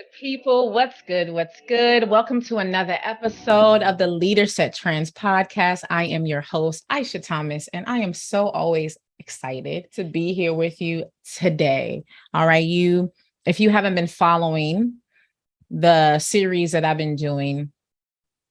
Good people, what's good? What's good? Welcome to another episode of the Leader Set Trends podcast. I am your host, Aisha Thomas, and I am so always excited to be here with you today. All right, if you haven't been following the series that I've been doing,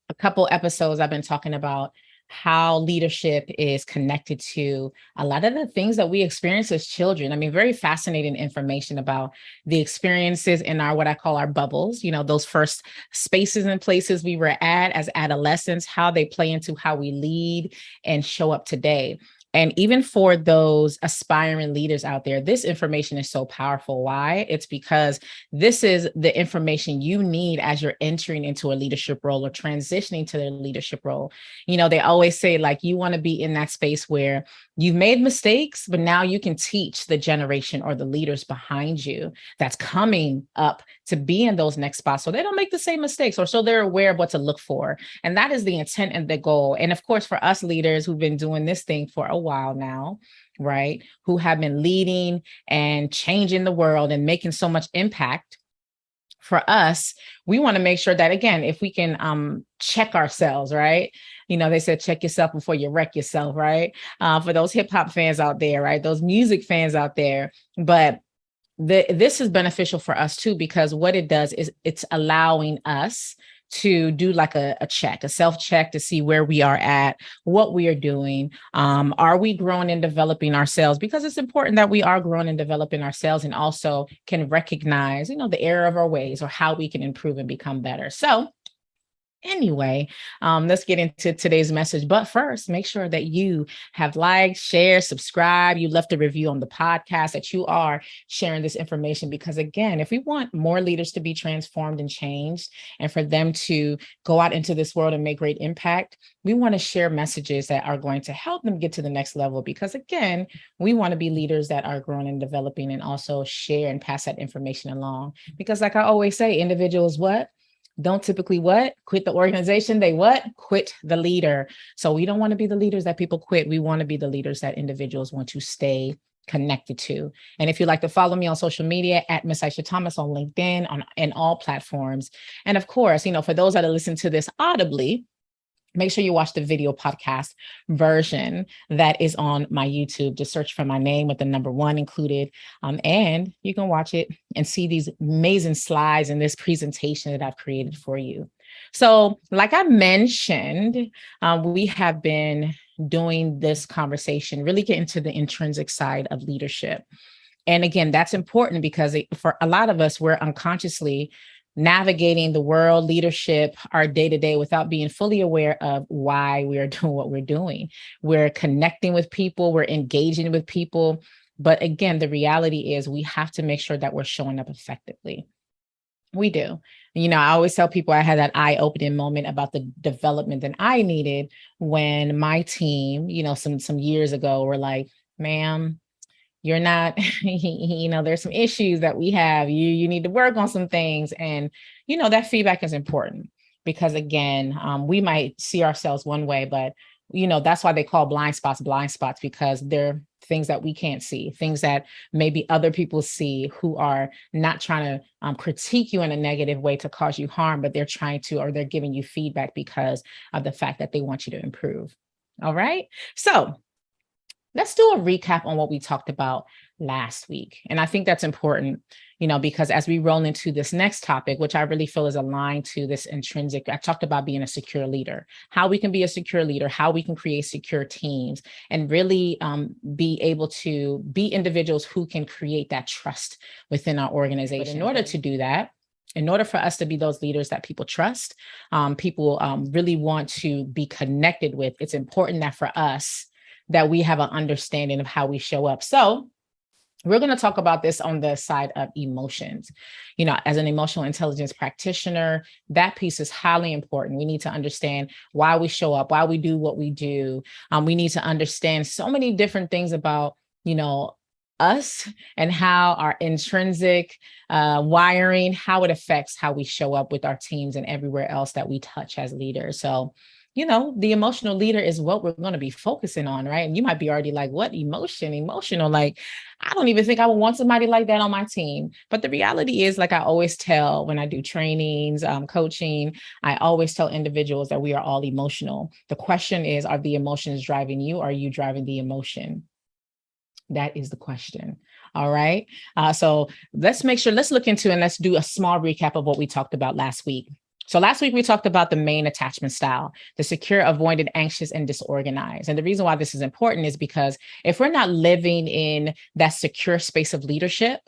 a couple episodes I've been talking about how leadership is connected to a lot of the things that we experience as children. I mean, very fascinating information about the experiences in our, what I call our bubbles, those first spaces and places we were at as adolescents, how they play into how we lead and show up today. And even for those aspiring leaders out there, this information is so powerful. Why? It's because this is the information you need as you're entering into a leadership role or transitioning to their leadership role. They always say, like, you want to be in that space where you've made mistakes, but now you can teach the generation or the leaders behind you that's coming up to be in those next spots so they don't make the same mistakes, or so they're aware of what to look for. And that is the intent and the goal. And of course, for us leaders who've been doing this thing for a while now, right, who have been leading and changing the world and making so much impact, for us, we want to make sure that, again, if we can check ourselves, right? They said, check yourself before you wreck yourself, right? For those hip hop fans out there, right? Those music fans out there. But this is beneficial for us too, because what it does is it's allowing us to do like a check, a self-check to see where we are at, what we are doing. Are we growing and developing ourselves? Because it's important that we are growing and developing ourselves, and also can recognize, the error of our ways or how we can improve and become better. So anyway, let's get into today's message. But first, make sure that you have liked, shared, subscribed, you left a review on the podcast, that you are sharing this information. Because again, if we want more leaders to be transformed and changed, and for them to go out into this world and make great impact, we want to share messages that are going to help them get to the next level. Because again, we want to be leaders that are growing and developing, and also share and pass that information along. Because like I always say, individuals don't typically quit the organization. They quit the leader. So we don't want to be the leaders that people quit. We want to be the leaders that individuals want to stay connected to. And if you'd like to follow me on social media, at Miss Aisha Thomas on LinkedIn, and all platforms. And of course, for those that are listening to this audibly, make sure you watch the video podcast version that is on my YouTube. Just search for my name with the number 1 included. And you can watch it and see these amazing slides and this presentation that I've created for you. So like I mentioned, we have been doing this conversation, really getting to the intrinsic side of leadership. And again, that's important because for a lot of us, we're unconsciously navigating the world, leadership, our day-to-day, without being fully aware of why we are doing what we're doing. We're connecting with people, we're engaging with people. But again, the reality is we have to make sure that we're showing up effectively. We do. I always tell people I had that eye-opening moment about the development that I needed when my team, some years ago, were like, ma'am, you're not, there's some issues that we have. You need to work on some things. And, that feedback is important because, again, we might see ourselves one way, but, that's why they call blind spots, because they're things that we can't see, things that maybe other people see, who are not trying to critique you in a negative way to cause you harm, but they're trying to, or they're giving you feedback because of the fact that they want you to improve. All right. So let's do a recap on what we talked about last week. And I think that's important, because as we roll into this next topic, which I really feel is aligned to this intrinsic, I talked about being a secure leader, how we can be a secure leader, how we can create secure teams, and really be able to be individuals who can create that trust within our organization. But in order to do that, in order for us to be those leaders that people trust, people really want to be connected with, it's important that for us, that we have an understanding of how we show up. So we're going to talk about this on the side of emotions. As an emotional intelligence practitioner, that piece is highly important. We need to understand why we show up, why we do what we do. We need to understand so many different things about, us and how our intrinsic wiring, how it affects how we show up with our teams and everywhere else that we touch as leaders. So the emotional leader is what we're going to be focusing on, right? And you might be already like, what emotional? Like, I don't even think I would want somebody like that on my team. But the reality is, like I always tell when I do trainings, coaching, I always tell individuals that we are all emotional. The question is, are the emotions driving you? Or are you driving the emotion? That is the question. All right. So let's look into and let's do a small recap of what we talked about last week. So last week we talked about the main attachment style, the secure, avoidant, anxious, and disorganized. And the reason why this is important is because if we're not living in that secure space of leadership,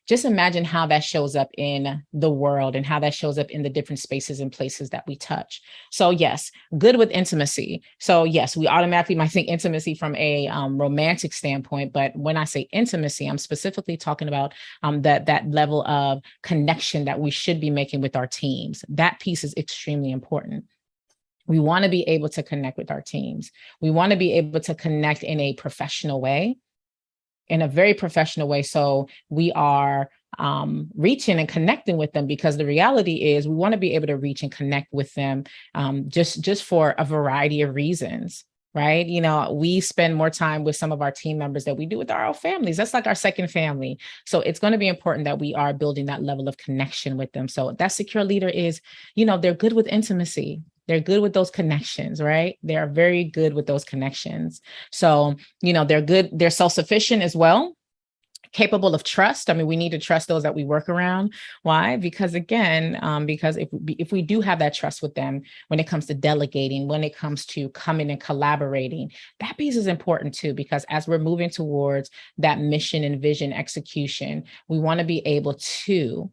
just imagine how that shows up in the world and how that shows up in the different spaces and places that we touch. So yes, good with intimacy. So yes, we automatically might think intimacy from a romantic standpoint, but when I say intimacy, I'm specifically talking about that level of connection that we should be making with our teams. That piece is extremely important. We want to be able to connect with our teams. We want to be able to connect in a professional way, in a very professional way. So we are reaching and connecting with them, because the reality is we want to be able to reach and connect with them just for a variety of reasons, right? We spend more time with some of our team members than we do with our own families. That's like our second family. So it's going to be important that we are building that level of connection with them. So that secure leader is, they're good with intimacy. They're good with those connections, right? They are very good with those connections. So, they're good. They're self-sufficient as well, capable of trust. I mean, we need to trust those that we work around. Why? Because again, because if we do have that trust with them, when it comes to delegating, when it comes to coming and collaborating, that piece is important too, because as we're moving towards that mission and vision execution, we want to be able to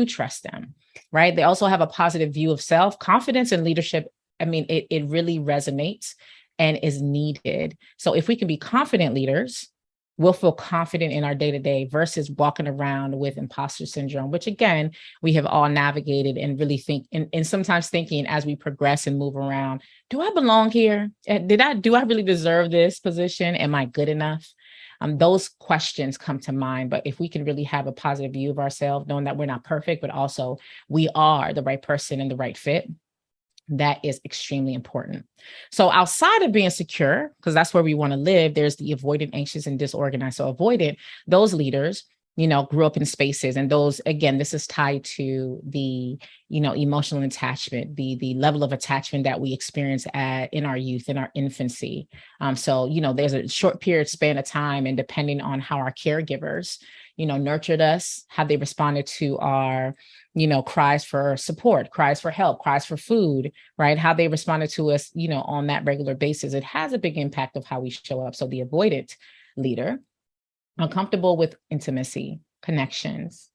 trust them, right? They also have a positive view of self. Confidence and leadership, I mean, it really resonates and is needed. So if we can be confident leaders, we'll feel confident in our day-to-day versus walking around with imposter syndrome, which again, we have all navigated and really think, and sometimes thinking as we progress and move around, do I belong here? Do I really deserve this position? Am I good enough? Those questions come to mind. But if we can really have a positive view of ourselves, knowing that we're not perfect, but also we are the right person and the right fit, that is extremely important. So outside of being secure, because that's where we want to live, there's the avoidant, anxious, and disorganized. So avoidant, those leaders, grew up in spaces. And those, again, this is tied to the, emotional attachment, the level of attachment that we experience in our youth, in our infancy. So, there's a short period span of time, and depending on how our caregivers, nurtured us, how they responded to our, cries for support, cries for help, cries for food, right? How they responded to us, on that regular basis, it has a big impact of how we show up. So the avoidant leader, uncomfortable with intimacy, connections,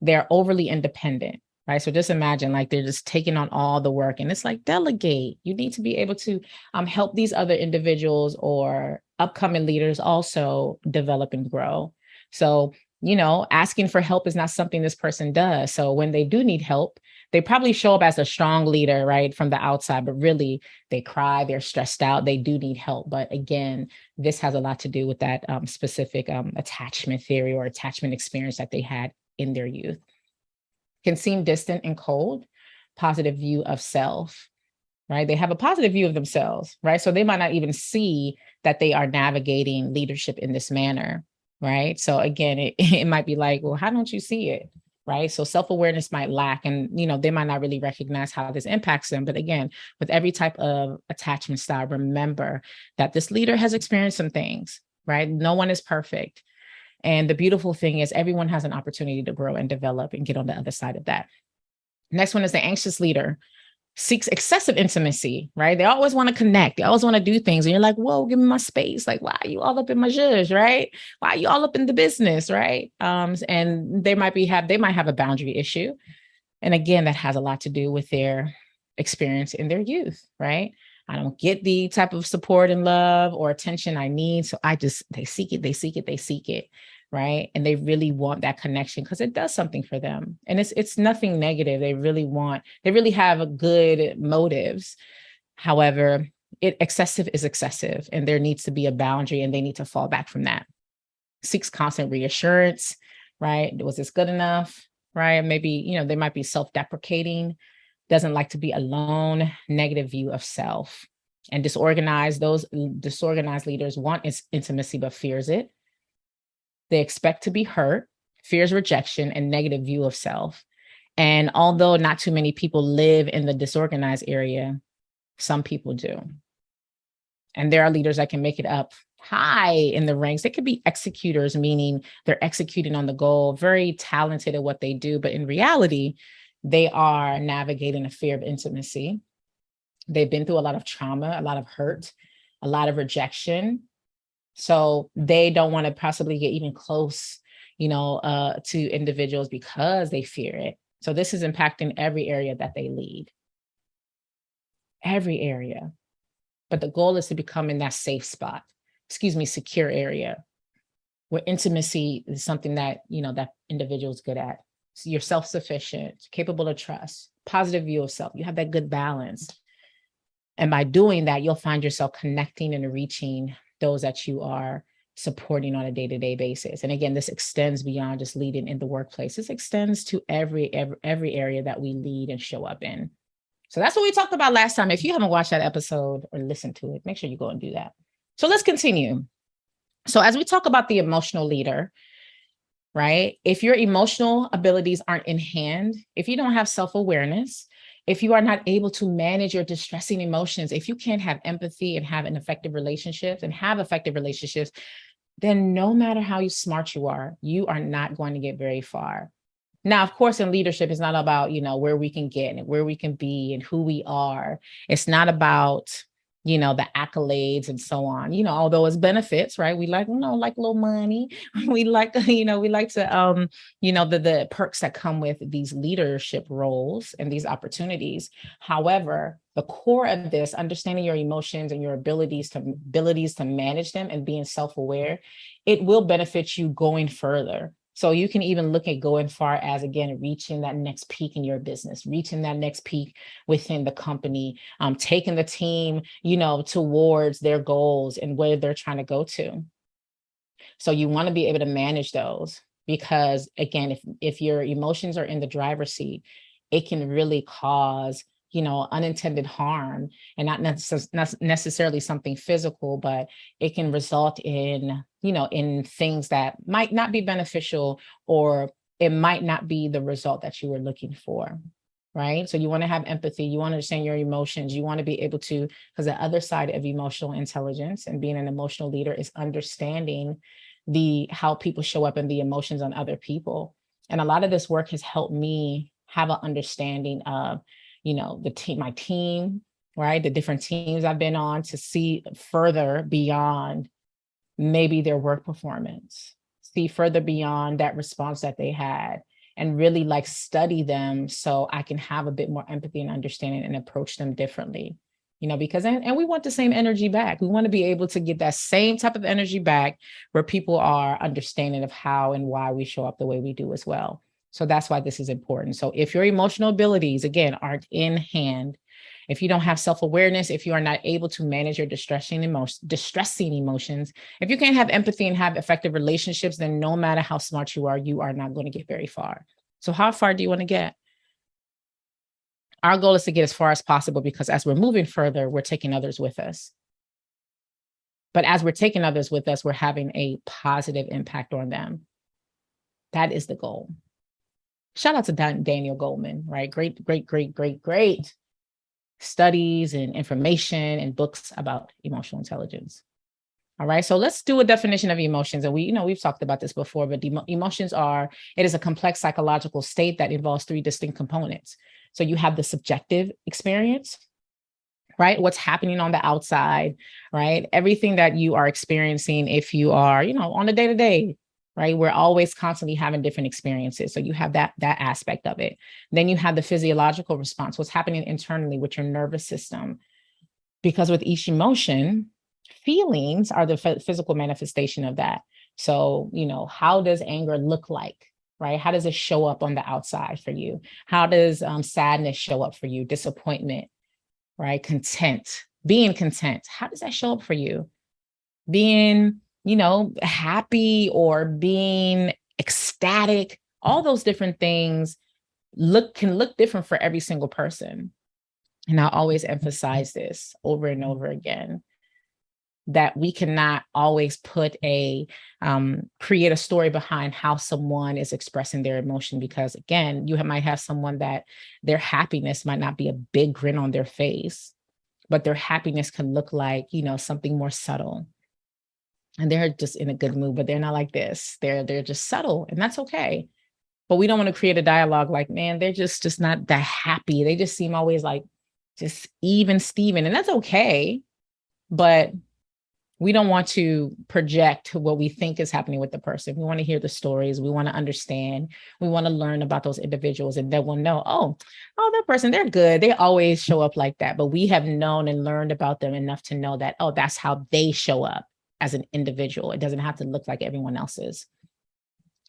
they're overly independent, right? So just imagine like they're just taking on all the work, and it's like, delegate. You need to be able to help these other individuals or upcoming leaders also develop and grow. So, asking for help is not something this person does. So when they do need help, they probably show up as a strong leader, right, from the outside, but really they cry, they're stressed out, they do need help. But again, this has a lot to do with that specific attachment theory or attachment experience that they had in their youth. Can seem distant and cold, positive view of self, right? They have a positive view of themselves, right? So they might not even see that they are navigating leadership in this manner, right? So again, it might be like, well, how don't you see it? Right. So self-awareness might lack, and, they might not really recognize how this impacts them. But again, with every type of attachment style, remember that this leader has experienced some things, right? No one is perfect. And the beautiful thing is everyone has an opportunity to grow and develop and get on the other side of that. Next one is the anxious leader. Seeks excessive intimacy, right? They always want to connect. They always want to do things. And you're like, whoa, give me my space. Like, why are you all up in my zhuzh, right? Why are you all up in the business, right? And they might have a boundary issue. And again, that has a lot to do with their experience in their youth, right? I don't get the type of support and love or attention I need. So they seek it. Right. And they really want that connection because it does something for them. And it's nothing negative. They really have good motives. However, excessive is excessive, and there needs to be a boundary, and they need to fall back from that. Seeks constant reassurance, right? Was this good enough? Right. Maybe, they might be self-deprecating. doesn't like to be alone, negative view of self. And those disorganized leaders want intimacy, but fears it. They expect to be hurt, fears rejection, and negative view of self. And although not too many people live in the disorganized area, some people do. And there are leaders that can make it up high in the ranks. They could be executors, meaning they're executing on the goal, very talented at what they do. But in reality, they are navigating a fear of intimacy. They've been through a lot of trauma, a lot of hurt, a lot of rejection. So they don't want to possibly get even close, to individuals because they fear it. So this is impacting every area that they lead. Every area. But the goal is to become in that secure area where intimacy is something that, that individual is good at. So you're self-sufficient, capable of trust, positive view of self. You have that good balance. And by doing that, you'll find yourself connecting and reaching those that you are supporting on a day-to-day basis. And again, this extends beyond just leading in the workplace. This extends to every area that we lead and show up in. So that's what we talked about last time. If you haven't watched that episode or listened to it, make sure you go and do that. So let's continue. So as we talk about the emotional leader, right? If your emotional abilities aren't in hand, if you don't have self-awareness, if you are not able to manage your distressing emotions, if you can't have empathy and have effective relationships, then no matter how smart you are not going to get very far. Now, of course, in leadership, it's not about, where we can get and where we can be and who we are. It's not about, the accolades and so on, although it's benefits, right? We like, like a little money. We like, we like to, the perks that come with these leadership roles and these opportunities. However, the core of this, understanding your emotions and your abilities to manage them and being self-aware, it will benefit you going further. So you can even look at going far as, again, reaching that next peak in your business, reaching that next peak within the company, taking the team, towards their goals and where they're trying to go to. So you want to be able to manage those because, again, if your emotions are in the driver's seat, it can really cause unintended harm, and not necessarily something physical, but it can result in, in things that might not be beneficial, or it might not be the result that you were looking for, right? So you want to have empathy, you want to understand your emotions, you want to be able to, because the other side of emotional intelligence and being an emotional leader is understanding how people show up and the emotions on other people. And a lot of this work has helped me have an understanding of my team, right? The different teams I've been on, to see further beyond maybe their work performance, see further beyond that response that they had, and really study them so I can have a bit more empathy and understanding and approach them differently, because, and we want the same energy back. We want to be able to get that same type of energy back where people are understanding of how and why we show up the way we do as well. So that's why this is important. So if your emotional abilities, again, aren't in hand, if you don't have self-awareness, if you are not able to manage your distressing emotions, if you can't have empathy and have effective relationships, then no matter how smart you are not going to get very far. So how far do you want to get? Our goal is to get as far as possible, because as we're moving further, we're taking others with us. But as we're taking others with us, we're having a positive impact on them. That is the goal. Shout out to Daniel Goleman, right? Great studies and information and books about emotional intelligence. All right. So let's do a definition of emotions. And we've talked about this before, but emotions it is a complex psychological state that involves three distinct components. So you have the subjective experience, right? What's happening on the outside, right? Everything that you are experiencing, if you are, on a day-to-day, right? We're always constantly having different experiences. So you have that aspect of it. Then you have the physiological response, what's happening internally with your nervous system. Because with each emotion, feelings are the physical manifestation of that. So, how does anger look like, right? How does it show up on the outside for you? How does sadness show up for you? Disappointment, right? Being content. How does that show up for you? Being happy or being ecstatic, all those different things can look different for every single person. And I always emphasize this over and over again, that we cannot always put create a story behind how someone is expressing their emotion, because again, you might have someone that their happiness might not be a big grin on their face, but their happiness can look like, something more subtle. And they're just in a good mood, but they're not like this. They're just subtle, and that's okay. But we don't want to create a dialogue like, man, they're just not that happy. They just seem always like just even Steven, and that's okay. But we don't want to project what we think is happening with the person. We want to hear the stories. We want to understand. We want to learn about those individuals, and then we'll know, oh, that person, they're good. They always show up like that. But we have known and learned about them enough to know that, oh, that's how they show up as an individual. It doesn't have to look like everyone else's.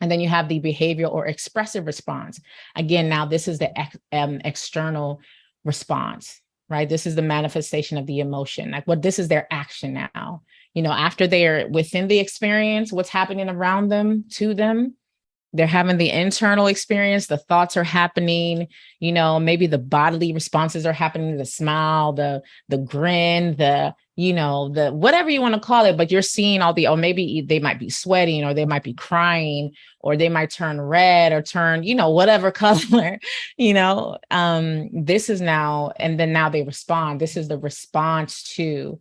And then you have the behavioral or expressive response. Again, now this is the external response, right? This is the manifestation of the emotion. Like, this is their action now. After they're within the experience, what's happening around them, to them, they're having the internal experience, the thoughts are happening, maybe the bodily responses are happening, the smile, the grin, the whatever you want to call it, but you're seeing or maybe they might be sweating, or they might be crying, or they might turn red or turn, whatever color, this is now, and then now they respond. This is the response to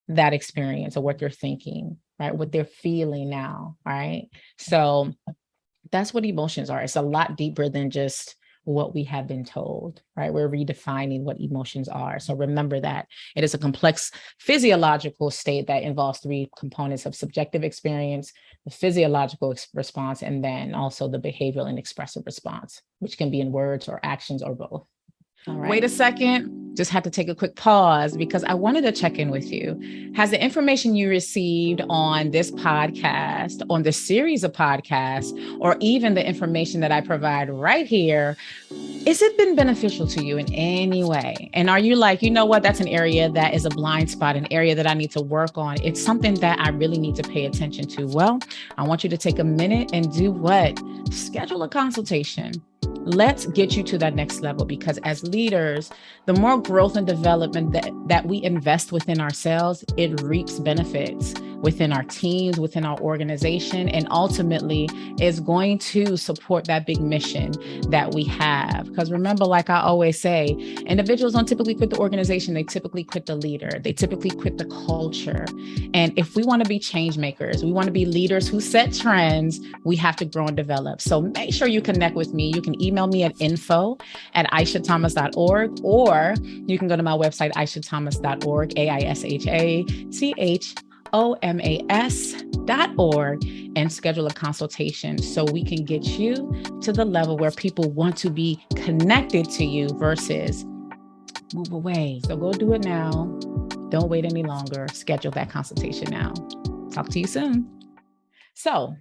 that experience, or what they're thinking, right? What they're feeling now, right? So that's what emotions are. It's a lot deeper than just what we have been told, right? We're redefining what emotions are. So remember that it is a complex physiological state that involves three components of subjective experience, the physiological response, and then also the behavioral and expressive response, which can be in words or actions or both. All right. Wait a second. Just had to take a quick pause because I wanted to check in with you. Has the information you received on this podcast, on this series of podcasts, or even the information that I provide right here, has it been beneficial to you in any way? And are you like, that's an area that is a blind spot, an area that I need to work on. It's something that I really need to pay attention to. Well, I want you to take a minute and do what? Schedule a consultation. Let's get you to that next level, because as leaders, the more growth and development that we invest within ourselves, it reaps benefits within our teams, within our organization, and ultimately is going to support that big mission that we have. Because remember, like I always say, individuals don't typically quit the organization. They typically quit the leader. They typically quit the culture. And if we want to be change makers, we want to be leaders who set trends, we have to grow and develop. So make sure you connect with me. You can email me at info@aishathomas.org, or you can go to my website, aishathomas.org, aishathomas.org, and schedule a consultation so we can get you to the level where people want to be connected to you versus move away. So go do it now. Don't wait any longer. Schedule that consultation now. Talk to you soon. So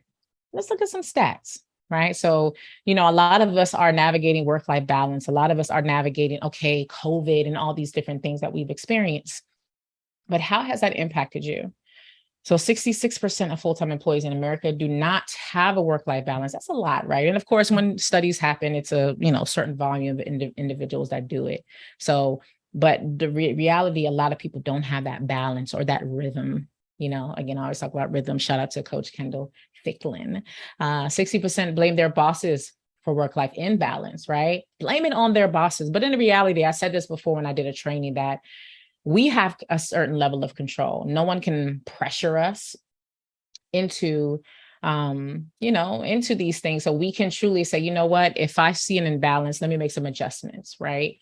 let's look at some stats. Right. So, a lot of us are navigating work-life balance. A lot of us are navigating, COVID and all these different things that we've experienced. But how has that impacted you? So 66% of full-time employees in America do not have a work-life balance. That's a lot, right? And of course, when studies happen, it's a certain volume of individuals that do it. So, but the reality, a lot of people don't have that balance or that rhythm. Again, I always talk about rhythm. Shout out to Coach Kendall Ficklin. 60% blame their bosses for work-life imbalance, right? Blame it on their bosses. But in reality, I said this before when I did a training, that we have a certain level of control. No one can pressure us into these things. So we can truly say, if I see an imbalance, let me make some adjustments, right?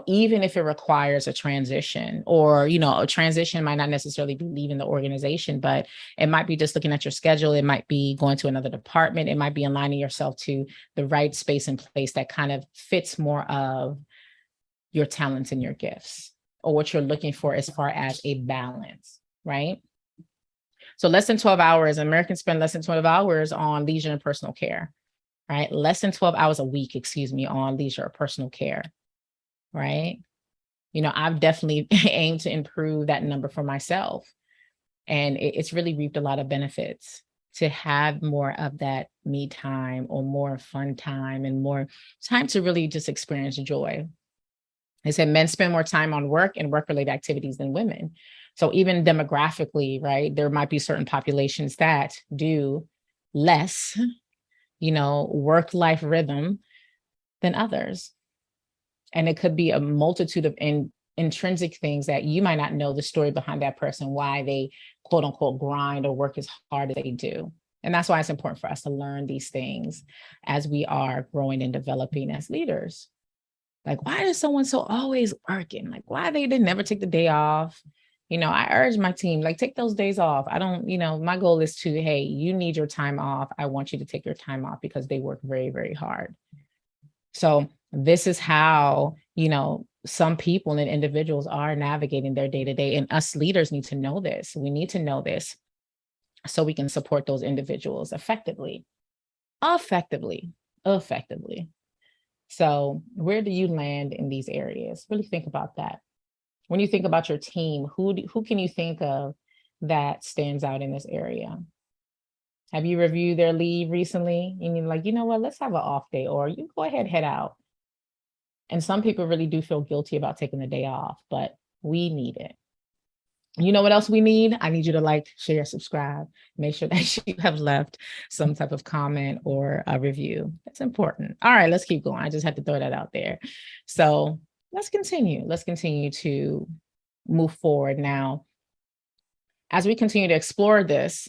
Even if it requires a transition, or, a transition might not necessarily be leaving the organization, but it might be just looking at your schedule. It might be going to another department. It might be aligning yourself to the right space and place that kind of fits more of your talents and your gifts, or what you're looking for as far as a balance, right? So less than 12 hours, Americans spend less than 12 hours on leisure and personal care, right? Less than 12 hours a week, on leisure or personal care. Right. I've definitely aimed to improve that number for myself. And it's really reaped a lot of benefits. to have more of that me time or more fun time and more time to really just experience joy. They said men spend more time on work and work related activities than women. So even demographically, right, there might be certain populations that do less, work life rhythm than others. And it could be a multitude of intrinsic things that you might not know the story behind that person, why they quote unquote grind or work as hard as they do. And that's why it's important for us to learn these things as we are growing and developing as leaders. Like, why is someone so always working? Like, why they never take the day off? I urge my team, like, take those days off. I don't, my goal is to, hey, you need your time off. I want you to take your time off because they work very, very hard. So this is how, some people and individuals are navigating their day to day. And us leaders need to know this. We need to know this so we can support those individuals effectively. So where do you land in these areas? Really think about that. When you think about your team, who can you think of that stands out in this area? Have you reviewed their leave recently? And you're like, you know what, let's have an off day, or you go ahead, head out. And some people really do feel guilty about taking the day off, but we need it. You know what else we need? I need you to like, share, subscribe. Make sure that you have left some type of comment or a review. That's important. All right, let's keep going. I just had to throw that out there. So let's continue. Let's continue to move forward now. As we continue to explore this,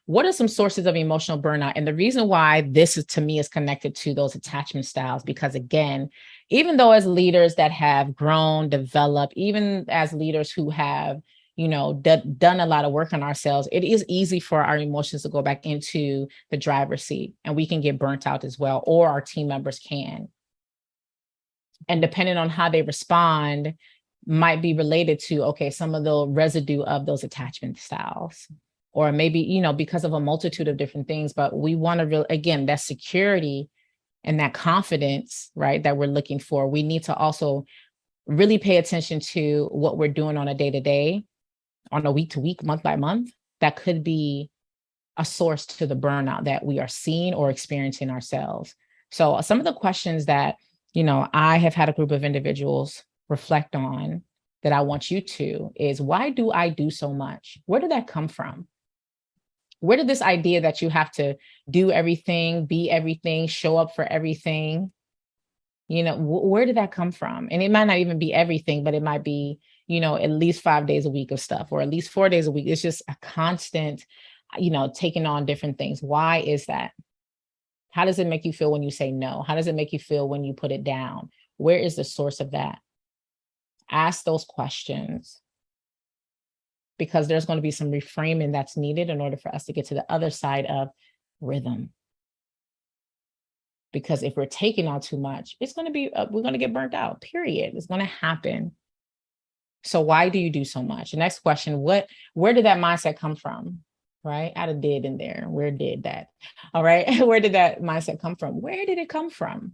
what are some sources of emotional burnout? And the reason why this is, to me, is connected to those attachment styles, because again, even though as leaders that have grown, developed, even as leaders who have, done a lot of work on ourselves, it is easy for our emotions to go back into the driver's seat, and we can get burnt out as well, or our team members can. And depending on how they respond might be related to, okay, some of the residue of those attachment styles. Or maybe, because of a multitude of different things, but we want to again, that security and that confidence, right, that we're looking for. We need to also really pay attention to what we're doing on a day-to-day, on a week-to-week, month-by-month. That could be a source to the burnout that we are seeing or experiencing ourselves. So some of the questions that, I have had a group of individuals reflect on that I want you to is, why do I do so much? Where did that come from? Where did this idea that you have to do everything, be everything, show up for everything, where did that come from? And it might not even be everything, but it might be, at least 5 days a week of stuff, or at least 4 days a week. It's just a constant, taking on different things. Why is that? How does it make you feel when you say no? How does it make you feel when you put it down? Where is the source of that? Ask those questions, because there's going to be some reframing that's needed in order for us to get to the other side of rhythm. Because if we're taking on too much, it's going to be, we're going to get burnt out, period. It's going to happen. So why do you do so much? The next question, where did that mindset come from? Right? Add a did in there. Where did that? All right. Where did that mindset come from? Where did it come from?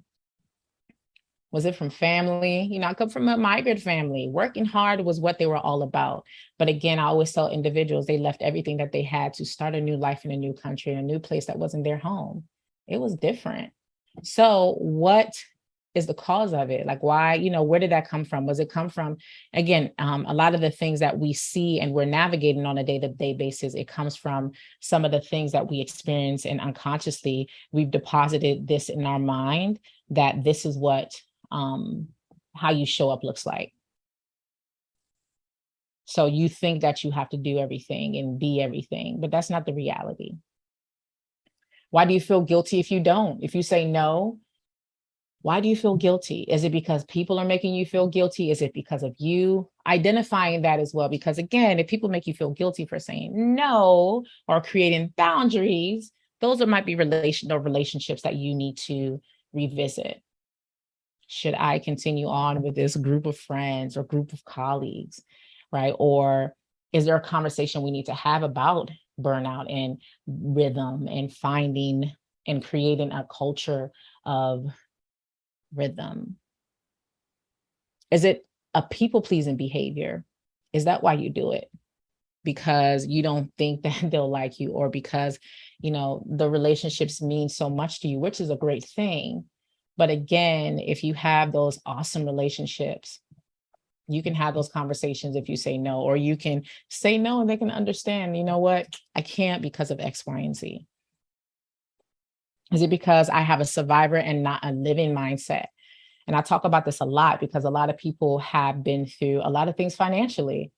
Was it from family? I come from a migrant family. Working hard was what they were all about. But again, I always tell individuals they left everything that they had to start a new life in a new country, in a new place that wasn't their home. It was different. So what is the cause of it? Like, why, where did that come from? Was it come from, again, a lot of the things that we see and we're navigating on a day-to-day basis, it comes from some of the things that we experience, and unconsciously we've deposited this in our mind that this is what how you show up looks like. So you think that you have to do everything and be everything, but that's not the reality. Why do you feel guilty if you don't? If you say no, why do you feel guilty? Is it because people are making you feel guilty? Is it because of you? Identifying that as well, because again, if people make you feel guilty for saying no or creating boundaries, those might be relationships that you need to revisit. Should I continue on with this group of friends or group of colleagues, right? Or is there a conversation we need to have about burnout and rhythm and finding and creating a culture of rhythm? Is it a people-pleasing behavior? Is that why you do it? because you don't think that they'll like you, or because, the relationships mean so much to you, which is a great thing. But again, if you have those awesome relationships, you can have those conversations if you say no, or you can say no and they can understand, you know what, I can't because of X, Y, and Z. Is it because I have a survivor and not a living mindset? And I talk about this a lot because a lot of people have been through a lot of things financially.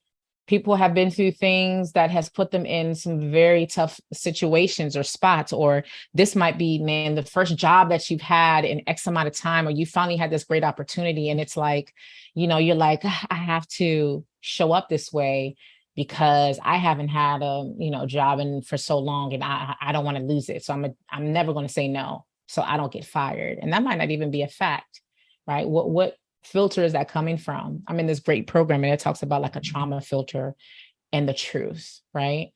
People have been through things that has put them in some very tough situations or spots, or this might be, man, the first job that you've had in X amount of time, or you finally had this great opportunity. And it's like, you're like, I have to show up this way because I haven't had a, job in for so long, and I don't want to lose it. So I'm never going to say no, so I don't get fired. And that might not even be a fact, right? What filter is that coming from? I'm in this great program and it talks about like a trauma filter and the truth, right?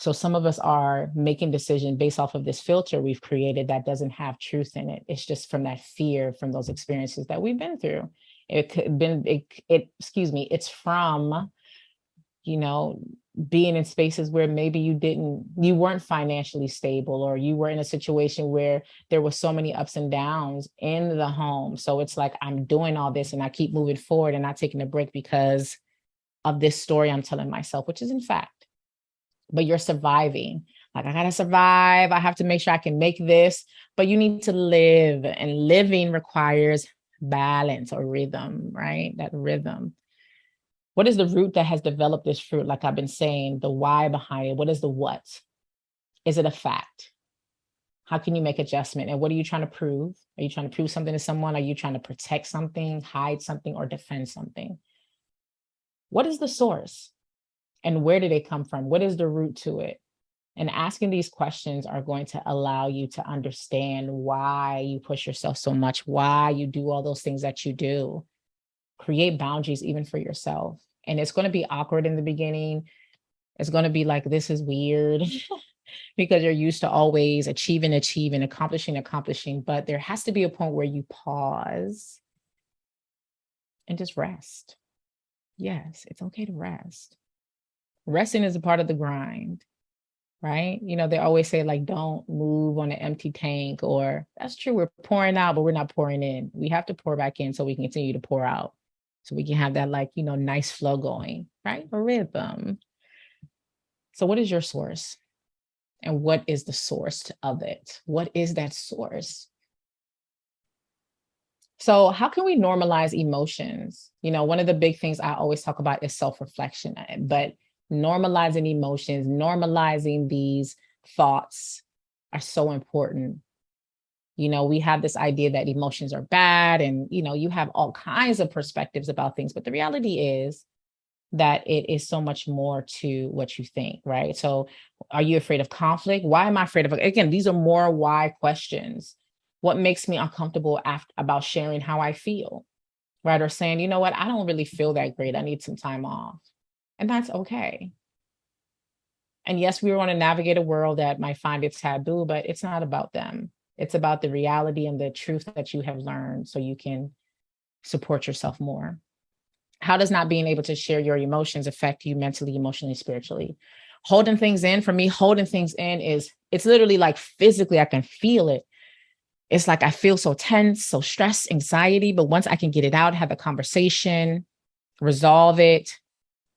So some of us are making decisions based off of this filter we've created that doesn't have truth in it. It's just from that fear, from those experiences that we've been through. It could been excuse me, it's from, you know, being in spaces where maybe you weren't financially stable, or you were in a situation where there were so many ups and downs in the home. So it's like, I'm doing all this and I keep moving forward and not taking a break because of this story I'm telling myself, which is in fact, but you're surviving. Like, I gotta survive. I have to make sure I can make this, but you need to live, and living requires balance or rhythm, right? That rhythm. What is the root that has developed this fruit? Like I've been saying, the why behind it. What is the what? Is it a fact? How can you make adjustment? And what are you trying to prove? Are you trying to prove something to someone? Are you trying to protect something, hide something, or defend something? What is the source? And where did it come from? What is the root to it? And asking these questions are going to allow you to understand why you push yourself so much, why you do all those things that you do. Create boundaries even for yourself. And it's going to be awkward in the beginning. It's going to be like, this is weird because you're used to always achieving, accomplishing. But there has to be a point where you pause and just rest. Yes, it's okay to rest. Resting is a part of the grind, right? They always say, like, don't move on an empty tank, or that's true. We're pouring out, but we're not pouring in. We have to pour back in so we can continue to pour out. So we can have that, like, nice flow going, right? A rhythm. So what is your source? And what is the source of it? What is that source? So how can we normalize emotions? One of the big things I always talk about is self-reflection, but normalizing emotions, normalizing these thoughts are so important. We have this idea that emotions are bad, and, you have all kinds of perspectives about things, but the reality is that it is so much more to what you think, right? So are you afraid of conflict? Why am I afraid of it? Again, these are more why questions. What makes me uncomfortable about sharing how I feel, right? Or saying, you know what, I don't really feel that great. I need some time off. And that's okay. And yes, we want to navigate a world that might find it taboo, but it's not about them. It's about the reality and the truth that you have learned so you can support yourself more. How does not being able to share your emotions affect you mentally, emotionally, spiritually? Holding things in, for me, holding things in it's literally like physically, I can feel it. It's like I feel so tense, so stressed, anxiety, but once I can get it out, have a conversation, resolve it,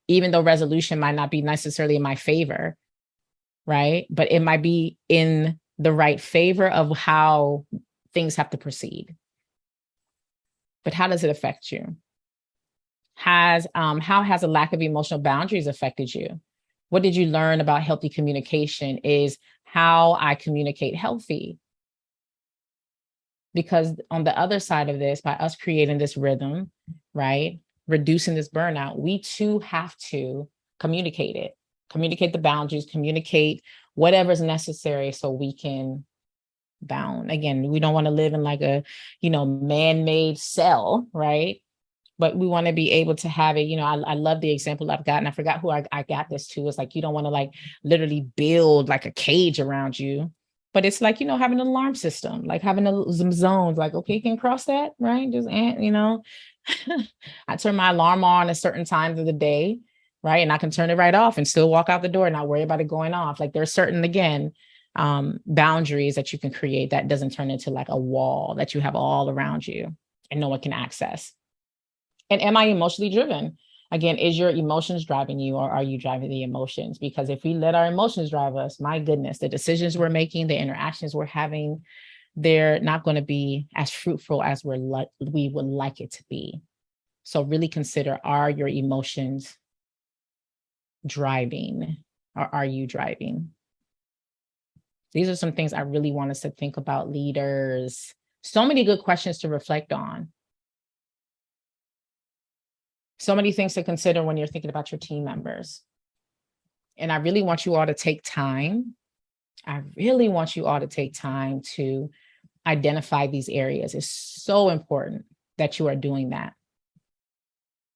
even though resolution might not be necessarily in my favor, right? But it might be in the right favor of how things have to proceed. But how does it affect you? How has a lack of emotional boundaries affected you? What did you learn about healthy communication? Is how I communicate healthy? Because on the other side of this, by us creating this rhythm, right, reducing this burnout, we too have to communicate it, communicate the boundaries, communicate whatever's necessary so we can bound. Again, we don't want to live in like a, man-made cell, right? But we want to be able to have it. I love the example I've gotten. I forgot who I got this to. It's like, you don't want to like literally build like a cage around you, but it's like, having an alarm system, like having some zones, like, okay, you can cross that, right? Just, I turn my alarm on at certain times of the day. right? And I can turn it right off and still walk out the door and not worry about it going off. Like there's certain, again, boundaries that you can create that doesn't turn into like a wall that you have all around you and no one can access. And am I emotionally driven? Again, is your emotions driving you or are you driving the emotions? Because if we let our emotions drive us, my goodness, the decisions we're making, the interactions we're having, they're not going to be as fruitful as we would like it to be. So really consider, are your emotions driving or are you driving? These are some things I really want us to think about, leaders. So many good questions to reflect on. So many things to consider when you're thinking about your team members. And I really want you all to take time. I really want you all to take time to identify these areas. It's so important that you are doing that.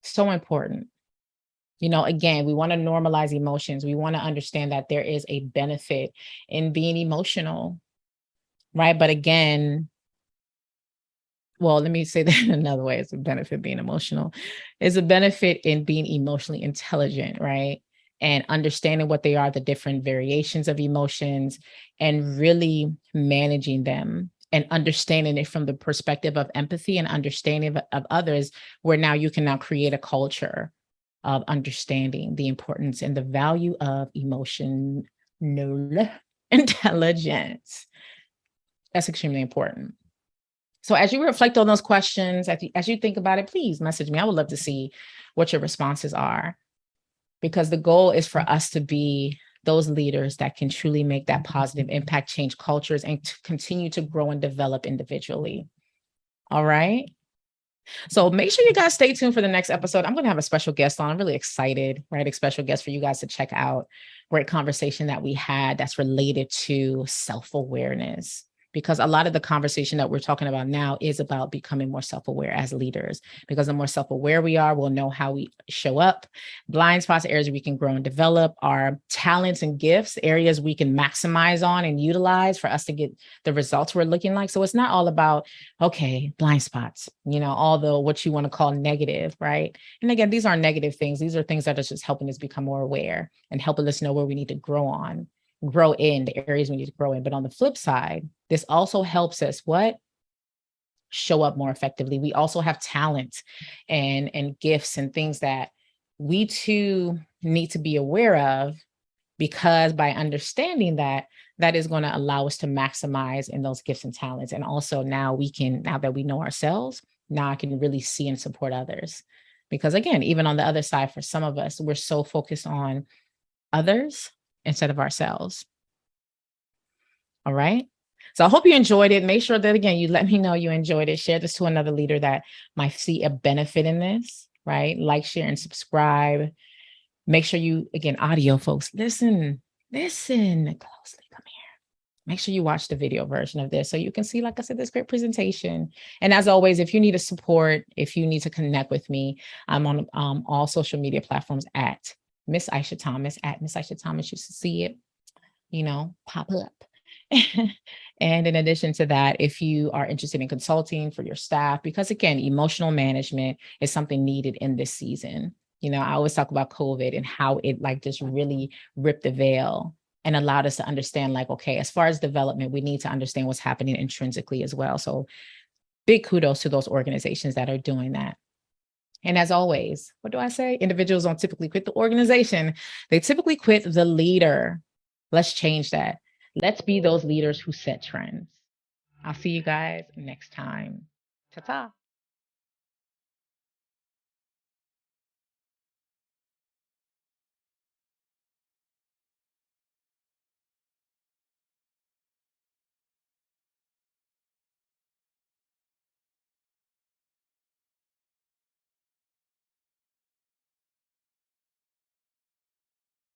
So important. You know, again, we want to normalize emotions. We want to understand that there is a benefit in being emotional, right? But again, well, let me say that another way. It's a benefit being emotional. It's a benefit in being emotionally intelligent, right? And understanding what they are, the different variations of emotions, and really managing them and understanding it from the perspective of empathy and understanding of others, where now you can now create a culture of understanding the importance and the value of emotional intelligence. That's extremely important. So as you reflect on those questions, as you think about it, please message me. I would love to see what your responses are, because the goal is for us to be those leaders that can truly make that positive impact, change cultures, and to continue to grow and develop individually. All right. So make sure you guys stay tuned for the next episode. I'm going to have a special guest on. I'm really excited, right? A special guest for you guys to check out. Great conversation that we had that's related to self-awareness, because a lot of the conversation that we're talking about now is about becoming more self-aware as leaders, because the more self-aware we are, we'll know how we show up, blind spots, areas we can grow and develop, our talents and gifts, areas we can maximize on and utilize for us to get the results we're looking like. So it's not all about, okay, blind spots, all the what you want to call negative, right? And again, these aren't negative things. These are things that are just helping us become more aware and helping us know where we need to grow in the areas we need to grow in. But on the flip side, this also helps us show up more effectively. We also have talent and gifts and things that we too need to be aware of, because by understanding that, that is going to allow us to maximize in those gifts and talents. And also now that we know ourselves, now I can really see and support others. Because again, even on the other side, for some of us, we're so focused on others instead of ourselves. All right. So I hope you enjoyed it. Make sure that, again, you let me know you enjoyed it. Share this to another leader that might see a benefit in this, right? Like, share, and subscribe. Make sure you, again, audio folks, listen closely. Come here. Make sure you watch the video version of this so you can see, like I said, this great presentation. And as always, if you need a support, if you need to connect with me, I'm on all social media platforms at Miss Aisha Thomas, at Miss Aisha Thomas. You should see it, pop up. And in addition to that, if you are interested in consulting for your staff, because again, emotional management is something needed in this season. I always talk about COVID and how it just really ripped the veil and allowed us to understand, okay, as far as development, we need to understand what's happening intrinsically as well. So big kudos to those organizations that are doing that. And as always, what do I say? Individuals don't typically quit the organization. They typically quit the leader. Let's change that. Let's be those leaders who set trends. I'll see you guys next time. Ta-ta.